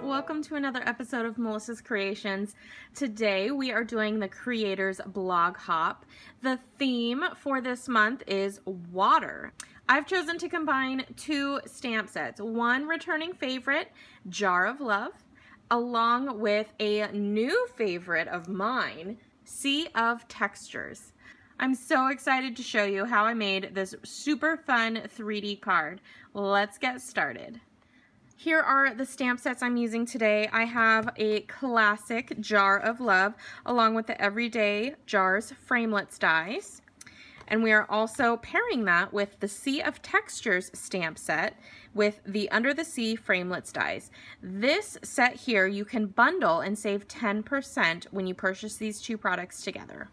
welcome to another episode of Melissa's Creations. Today we are doing the Creators Blog Hop. The theme for this month is water. I've chosen to combine two stamp sets, one returning favorite, Jar of Love, along with a new favorite of mine, Sea of Textures. I'm so excited to show you how I made this super fun 3D card. Let's get started. Here are the stamp sets I'm using today. I have a classic Jar of Love along with the Everyday Jars Framelits dies. And we are also pairing that with the Sea of Textures stamp set with the Under the Sea Framelits dies. This set here you can bundle and save 10% when you purchase these two products together.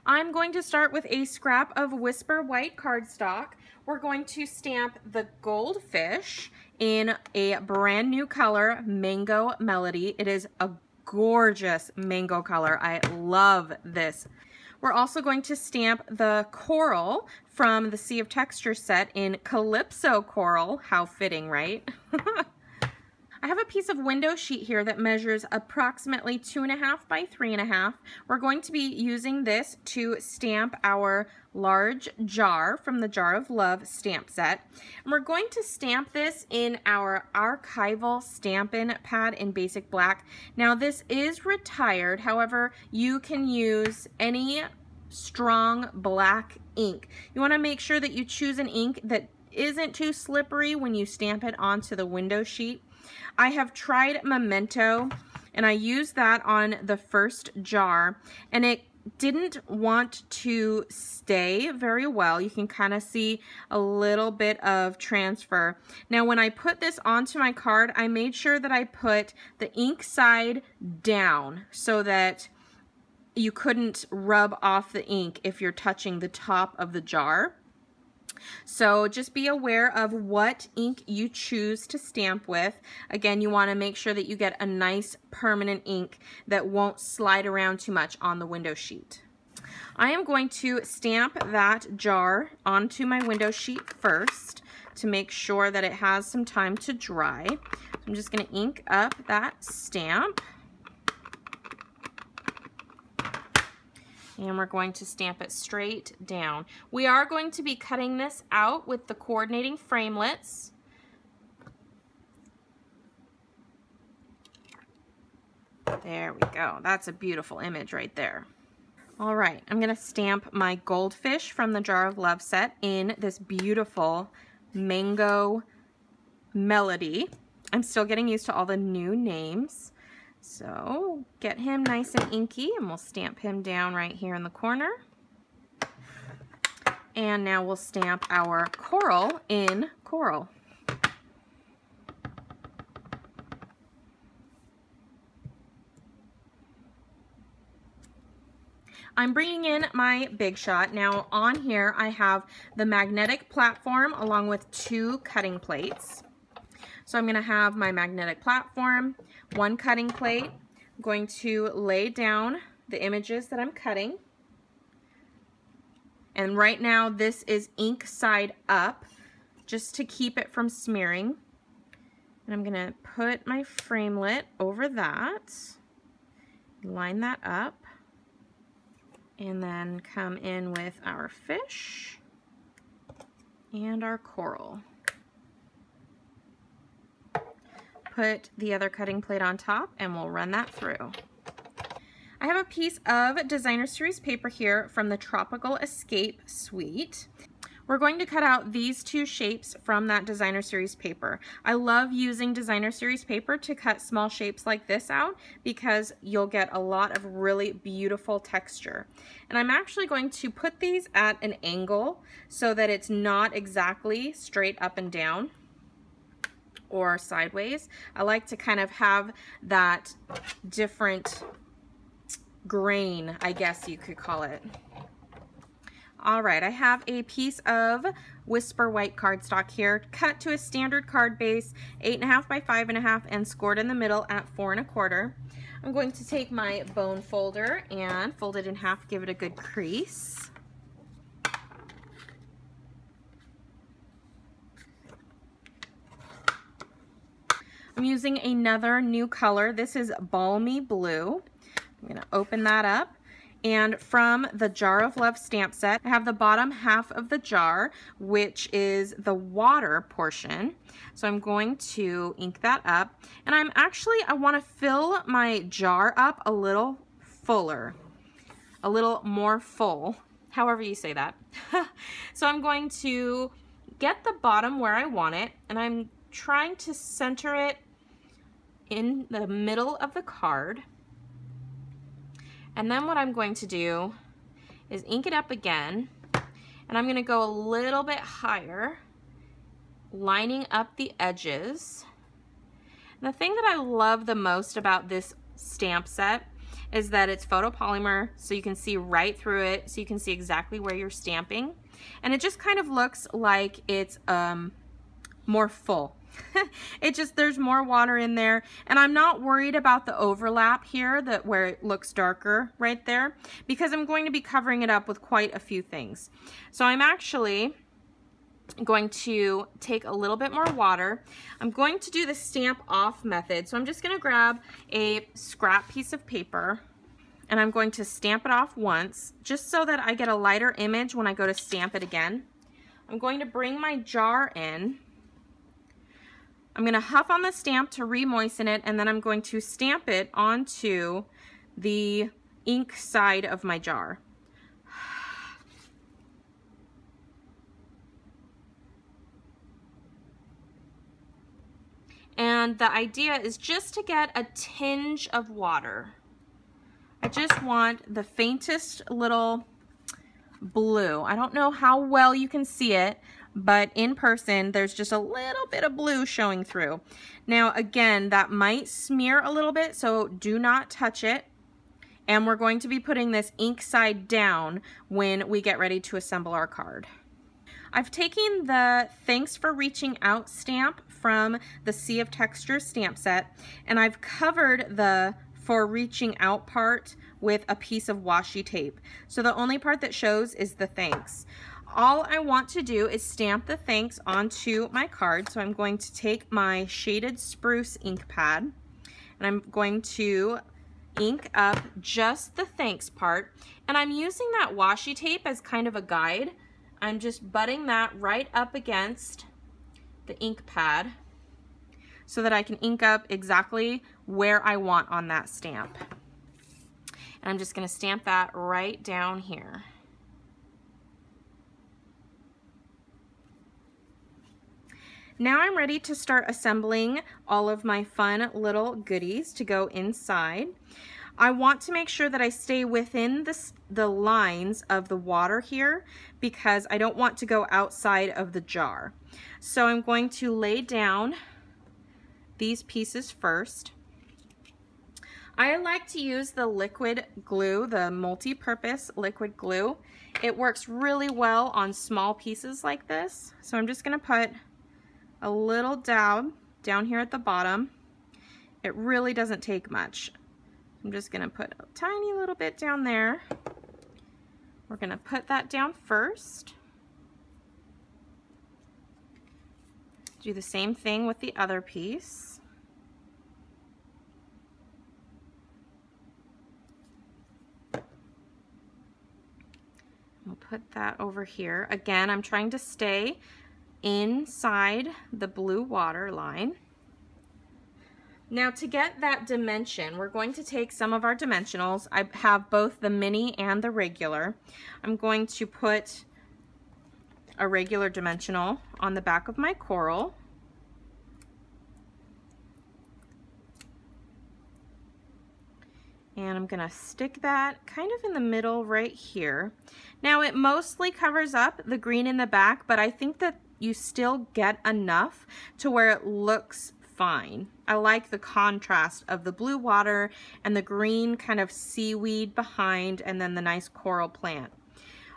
I'm going to start with a scrap of Whisper White cardstock. We're going to stamp the goldfish in a brand new color, Mango Melody. It is a gorgeous mango color. I love this. We're also going to stamp the coral from the Sea of Texture set in Calypso Coral. How fitting, right? I have a piece of window sheet here that measures approximately 2.5 by 3.5. We're going to be using this to stamp our large jar from the Jar of Love stamp set. And we're going to stamp this in our archival Stampin' pad in basic black. Now this is retired, however, you can use any strong black ink. You want to make sure that you choose an ink that isn't too slippery when you stamp it onto the window sheet. I have tried Memento and I used that on the first jar and it didn't want to stay very well. You can kind of see a little bit of transfer. Now when I put this onto my card, I made sure that I put the ink side down so that you couldn't rub off the ink if you're touching the top of the jar. So just be aware of what ink you choose to stamp with. Again, you want to make sure that you get a nice permanent ink that won't slide around too much on the window sheet. I am going to stamp that jar onto my window sheet first to make sure that it has some time to dry. So I'm just going to ink up that stamp. And we're going to stamp it straight down. We are going to be cutting this out with the coordinating framelits. There we go. That's a beautiful image right there. All right, I'm going to stamp my goldfish from the Jar of Love set in this beautiful Mango Melody. I'm still getting used to all the new names. So get him nice and inky and we'll stamp him down right here in the corner. And now we'll stamp our coral in coral. I'm bringing in my Big Shot. Now on here I have the magnetic platform along with two cutting plates. So I'm going to have my magnetic platform, one cutting plate. I'm going to lay down the images that I'm cutting. And right now this is ink side up, just to keep it from smearing. And I'm going to put my framelit over that, line that up, and then come in with our fish and our coral. Put the other cutting plate on top and we'll run that through. I have a piece of designer series paper here from the Tropical Escape suite. We're going to cut out these two shapes from that designer series paper. I love using designer series paper to cut small shapes like this out because you'll get a lot of really beautiful texture. And I'm actually going to put these at an angle so that it's not exactly straight up and down or sideways. I like to kind of have that different grain, I guess you could call it. All right, I have a piece of Whisper White cardstock here, cut to a standard card base, 8.5 by 5.5, and scored in the middle at 4 1/4. I'm going to take my bone folder and fold it in half, give it a good crease. I'm using another new color. This is Balmy Blue. I'm gonna open that up. And from the Jar of Love stamp set, I have the bottom half of the jar, which is the water portion. So I'm going to ink that up. And I want to fill my jar up a little fuller, a little more full, however you say that. So I'm going to get the bottom where I want it, and I'm trying to center it in the middle of the card. And then what I'm going to do is ink it up again, and I'm going to go a little bit higher, lining up the edges. And the thing that I love the most about this stamp set is that it's photopolymer, so you can see right through it, so you can see exactly where you're stamping. And it just kind of looks like it's more full. There's more water in there, and I'm not worried about the overlap here, where it looks darker right there, because I'm going to be covering it up with quite a few things. So I'm actually going to take a little bit more water. I'm going to do the stamp off method. So I'm just going to grab a scrap piece of paper, and I'm going to stamp it off once, just so that I get a lighter image when I go to stamp it again. I'm going to bring my jar in. I'm going to huff on the stamp to re-moisten it, and then I'm going to stamp it onto the ink side of my jar. And the idea is just to get a tinge of water. I just want the faintest little blue. I don't know how well you can see it, but in person there's just a little bit of blue showing through. Now again, that might smear a little bit, so do not touch it. And we're going to be putting this ink side down when we get ready to assemble our card. I've taken the Thanks for Reaching Out stamp from the Sea of Textures stamp set, and I've covered the For Reaching Out part with a piece of washi tape. So the only part that shows is the thanks. All I want to do is stamp the thanks onto my card. So I'm going to take my shaded spruce ink pad, and I'm going to ink up just the thanks part. And I'm using that washi tape as kind of a guide. I'm just butting that right up against the ink pad so that I can ink up exactly where I want on that stamp. And I'm just going to stamp that right down here. Now I'm ready to start assembling all of my fun little goodies to go inside. I want to make sure that I stay within the lines of the water here, because I don't want to go outside of the jar. So I'm going to lay down these pieces first. I like to use the liquid glue, the multi-purpose liquid glue. It works really well on small pieces like this. So I'm just going to put a little dab down here at the bottom. It really doesn't take much. I'm just going to put a tiny little bit down there. We're going to put that down first. Do the same thing with the other piece. We'll put that over here. Again, I'm trying to stay inside the blue water line. Now to get that dimension, we're going to take some of our dimensionals. I have both the mini and the regular. I'm going to put a regular dimensional on the back of my coral. And I'm going to stick that kind of in the middle right here. Now it mostly covers up the green in the back, but I think that you still get enough to where it looks fine. I like the contrast of the blue water and the green kind of seaweed behind, and then the nice coral plant.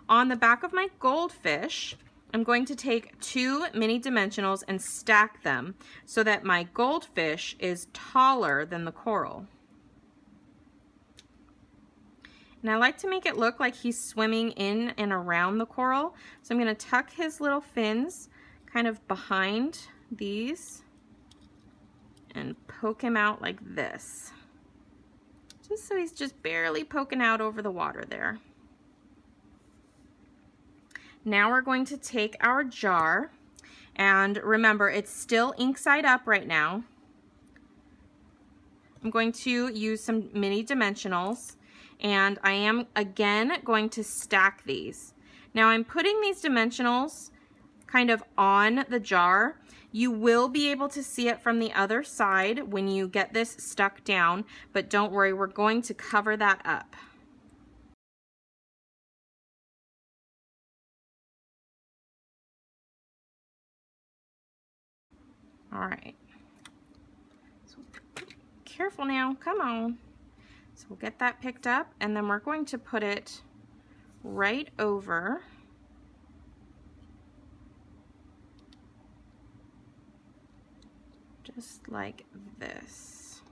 On the back of my goldfish, I'm going to take 2 mini dimensionals and stack them so that my goldfish is taller than the coral. And I like to make it look like he's swimming in and around the coral. So I'm going to tuck his little fins kind of behind these. and poke him out like this. Just so he's just barely poking out over the water there. Now we're going to take our jar, and remember, it's still ink side up right now. I'm going to use some mini dimensionals, and I am again going to stack these. Now I'm putting these dimensionals kind of on the jar. You will be able to see it from the other side when you get this stuck down, but don't worry, we're going to cover that up. All right. So careful now, come on. So we'll get that picked up, and then we're going to put it right over just like this.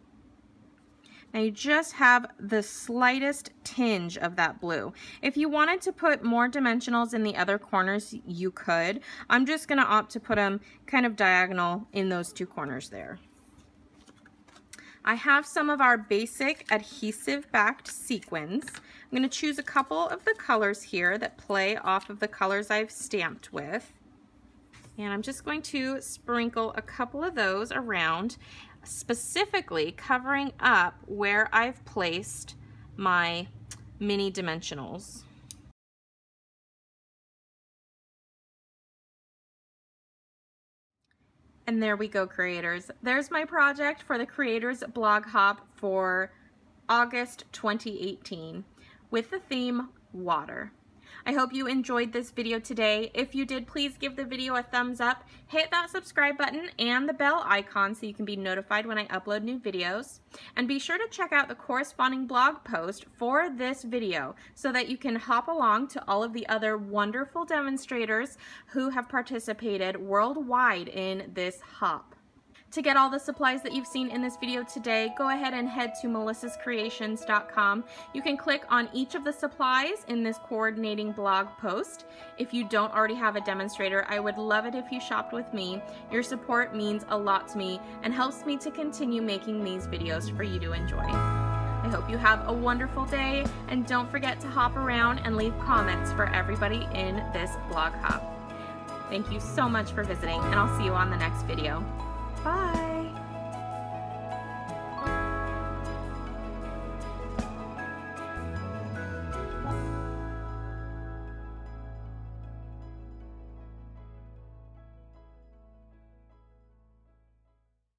Now you just have the slightest tinge of that blue. If you wanted to put more dimensionals in the other corners, you could. I'm just going to opt to put them kind of diagonal in those two corners there. I have some of our basic adhesive backed sequins. I'm going to choose a couple of the colors here that play off of the colors I've stamped with. And I'm just going to sprinkle a couple of those around, specifically covering up where I've placed my mini dimensionals. And there we go, creators. There's my project for the Creators Blog Hop for August 2018 with the theme Water. I hope you enjoyed this video today. If you did, please give the video a thumbs up, hit that subscribe button and the bell icon so you can be notified when I upload new videos. And be sure to check out the corresponding blog post for this video so that you can hop along to all of the other wonderful demonstrators who have participated worldwide in this hop. To get all the supplies that you've seen in this video today, go ahead and head to melissascreations.com. You can click on each of the supplies in this coordinating blog post. If you don't already have a demonstrator, I would love it if you shopped with me. Your support means a lot to me and helps me to continue making these videos for you to enjoy. I hope you have a wonderful day, and don't forget to hop around and leave comments for everybody in this blog hop. Thank you so much for visiting, and I'll see you on the next video. Bye!